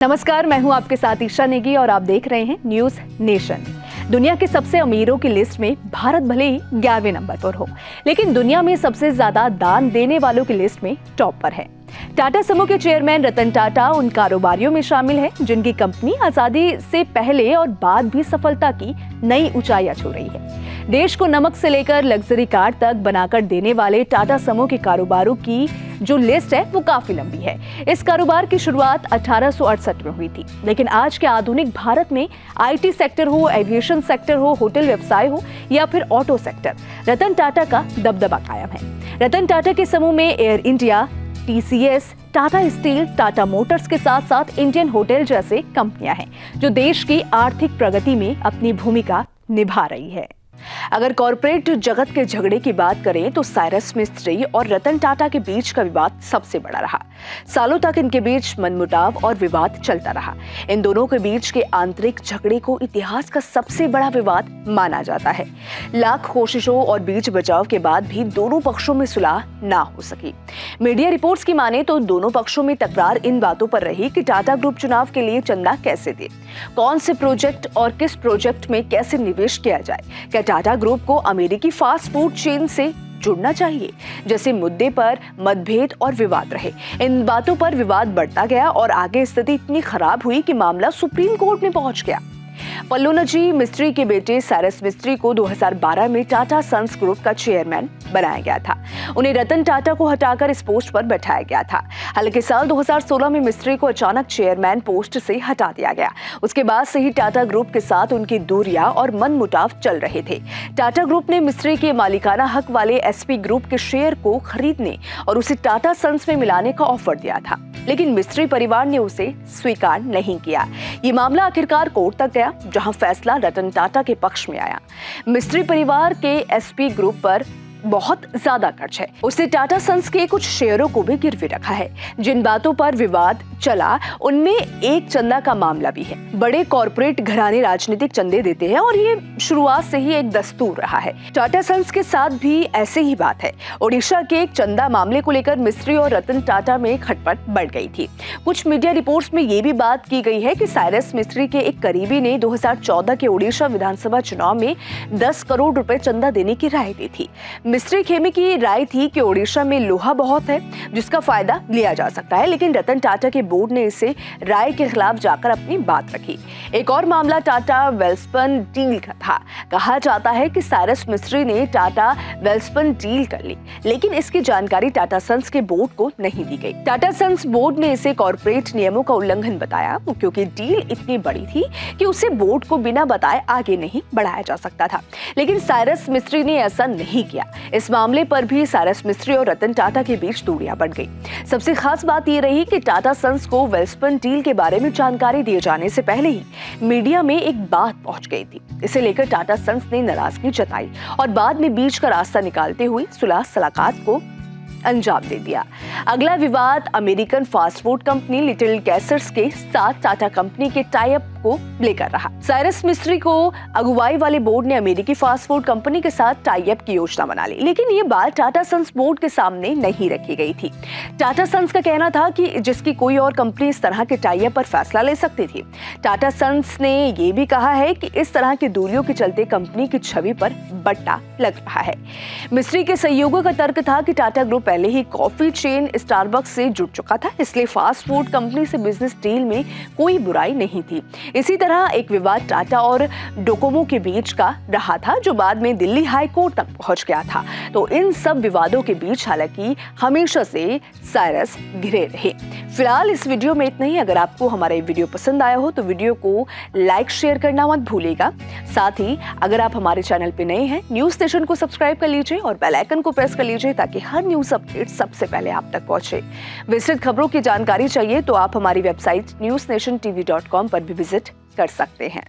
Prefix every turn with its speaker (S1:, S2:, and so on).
S1: नमस्कार, मैं हूं आपके साथ ईशा नेगी और आप देख रहे हैं न्यूज नेशन। दुनिया के सबसे अमीरों की लिस्ट में भारत भले ही 11वें नंबर पर हो, लेकिन दुनिया में सबसे ज्यादा दान देने वालों की लिस्ट में टॉप पर है। टाटा समूह के चेयरमैन रतन टाटा उन कारोबारियों में शामिल है जिनकी कंपनी आजादी से पहले और बाद भी सफलता की नई ऊंचाइयां छू रही है। देश को नमक से लेकर लग्जरी कार तक बनाकर देने वाले टाटा समूह के कारोबारों की जो लिस्ट है वो काफी लंबी है। इस कारोबार की शुरुआत 1868 में हुई थी, लेकिन आज के आधुनिक भारत में आईटी सेक्टर हो, एविएशन सेक्टर हो, होटल व्यवसाय हो या फिर ऑटो सेक्टर, रतन टाटा का दबदबा कायम है। रतन टाटा के समूह में air India, TCS, Tata steel, Tata Motors के साथ साथ इंडियन होटल जैसे कंपनियां हैं जो देश की आर्थिक प्रगति में अपनी भूमिका निभा रही है। अगर कॉरपोरेट जगत के झगड़े की बात करें तो साइरस मिस्त्री और रतन टाटा के बीच का विवाद सबसे बड़ा रहा। सालों तक इनके बीच मनमुटाव और विवाद चलता रहा। इन दोनों के बीच के आंतरिक झगड़े को इतिहास का सबसे बड़ा विवाद माना जाता है। लाख कोशिशों और बीच बचाव के बाद भी दोनों पक्षों में सुलह ना हो सकी। मीडिया रिपोर्ट्स की माने तो दोनों पक्षों में तकरार इन बातों पर रही कि टाटा ग्रुप चुनाव के लिए चंदा कैसे दे, कौन से प्रोजेक्ट और किस प्रोजेक्ट में कैसे निवेश किया जाए, क्या टाटा ग्रुप को अमेरिकी फास्ट फूड चेन से जुड़ना चाहिए, जैसे मुद्दे पर मतभेद और विवाद रहे। इन बातों पर विवाद बढ़ता गया और आगे स्थिति इतनी खराब हुई कि मामला सुप्रीम कोर्ट में पहुंच गया। पल्लोनजी मिस्त्री के बेटे साइरस मिस्त्री को 2012 में टाटा सन्स ग्रुप का चेयरमैन बनाया गया था। उन्हें रतन टाटा को हटाकर इस पोस्ट पर बैठाया गया था। हालांकि साल 2016 में मिस्त्री को अचानक चेयरमैन पोस्ट से हटा दिया गया। उसके बाद से ही टाटा ग्रुप के साथ उनकी दूरियां और मनमुटाव चल रहे थे। टाटा ग्रुप ने मिस्त्री के मालिकाना हक वाले एसपी ग्रुप के शेयर को खरीदने और उसे टाटा सन्स में मिलाने का ऑफर दिया था, लेकिन मिस्त्री परिवार ने उसे स्वीकार नहीं किया। ये मामला आखिरकार कोर्ट तक गया, जहां फैसला रतन टाटा के पक्ष में आया। मिस्त्री परिवार के एसपी ग्रुप पर बहुत ज्यादा कर्ज है। उसने टाटा सन्स के कुछ शेयरों को भी गिरवी रखा है। जिन बातों पर विवाद चला उनमें एक चंदा का मामला भी है। बड़े कॉरपोरेट घराने राजनीतिक चंदे देते हैं और ये शुरुआत से ही एक दस्तूर रहा है। टाटा सन्स के साथ भी ऐसे ही बात है। ओडिशा के एक चंदा मामले को लेकर मिस्त्री और रतन टाटा में खटपट बढ़ गई थी। कुछ मीडिया रिपोर्ट्स में ये भी बात की गई है कि साइरस मिस्त्री के एक करीबी ने 2014 के ओडिशा विधानसभा चुनाव में 10 करोड़ रुपए चंदा देने की राय दी थी। मिस्त्री खेमे की राय थी कि ओडिशा में लोहा बहुत है जिसका फायदा लिया जा सकता है, लेकिन रतन टाटा के बोर्ड ने इसे राय के खिलाफ जाकर अपनी बात रखी। एक और मामला टाटा वेल्सपन डील का था। कहा जाता है कि साइरस मिस्त्री ने टाटा वेल्सपन डील कर ली, लेकिन इसकी जानकारी टाटा सन्स के बोर्ड को नहीं दी गई। टाटा सन्स बोर्ड ने इसे कॉर्पोरेट नियमों का उल्लंघन बताया, क्योंकि डील इतनी बड़ी थी कि उसे बोर्ड को बिना बताए आगे नहीं बढ़ाया जा सकता था। लेकिन साइरस मिस्त्री ने ऐसा नहीं किया। इस मामले पर भी साइरस मिस्त्री और रतन टाटा के बीच दूरियां बढ़ गई। सबसे खास बात यह रही कि टाटा सन्स को वेल्सपन डील के बारे में जानकारी दिए जाने से पहले ही मीडिया में एक बात पहुंच गई थी। इसे लेकर टाटा सन्स ने नाराजगी जताई और बाद में बीच का रास्ता निकालते हुए सुलह सलाकात को अंजाम दे दिया। अगला विवाद American fast food company little Caesars के साथ टाटा कंपनी के टाई अप को लेकर रहा। साइरस मिस्त्री को अगुवाई वाले बोर्ड ने अमेरिकी फास्ट फूड कंपनी के साथ टाई अप की योजना बना ली, लेकिन ये बात टाटा सन्स बोर्ड के सामने नहीं रखी गई थी। टाटा सन्स का कहना था कि जिसकी कोई और कंपनी इस तरह के टाई अप पर फैसला ले सकती थी। टाटा सन्स ने यह भी कहा है कि इस तरह की दूरियों के चलते कंपनी की छवि पर बट्टा लग रहा है। मिस्त्री के सहयोगियों का तर्क था कि टाटा ग्रुप पहले ही कॉफी चेन स्टारबक्स से जुड़ चुका था, इसलिए फास्ट फूड कंपनी से बिजनेस डील में कोई बुराई नहीं थी। इसी तरह एक विवाद टाटा और डोकोमो के बीच का रहा था, जो बाद में दिल्ली हाई कोर्ट तक पहुंच गया था। तो इन सब विवादों के बीच हालांकि हमेशा से साइरस घिरे रहे। फिलहाल इस वीडियो में इतना ही। अगर आपको हमारा ये वीडियो पसंद आया हो तो वीडियो को लाइक शेयर करना मत भूलिएगा। साथ ही अगर आप हमारे चैनल पे नए हैं, न्यूज स्टेशन को सब्सक्राइब कर लीजिए और बेल आइकन को प्रेस कर लीजिए ताकि हर न्यूज अपडेट सबसे पहले आप तक पहुंचे। विस्तृत खबरों की जानकारी चाहिए तो आप हमारी वेबसाइट newsnationtv.com पर भी विजिट कर सकते हैं।